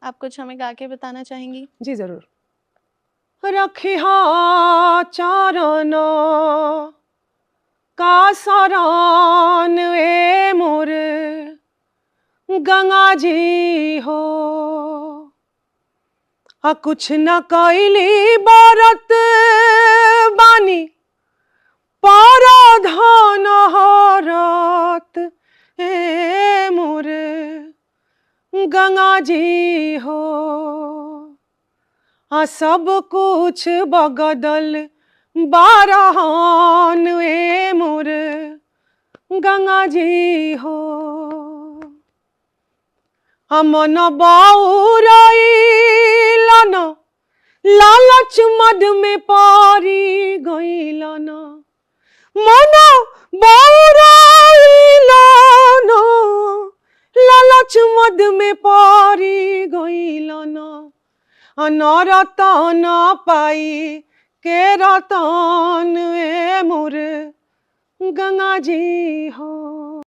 आप कुछ हमें गा के बताना चाहेंगी? जी जरूर। रखिहा चरण का शरण ए मोर गंगा जी हो, कुछ न कैली बरत बानी परधान हरत ए मोर गंगा जी हो, सब कुछ बगदल बारहन ए मोर गंगा जी हो, मन बउरइलन लालच मद में पारी गइलन, मन बउरइलन लालच मद में पारी गइलन, नरतन पाई के रतन ए मोर गंगा जी हो।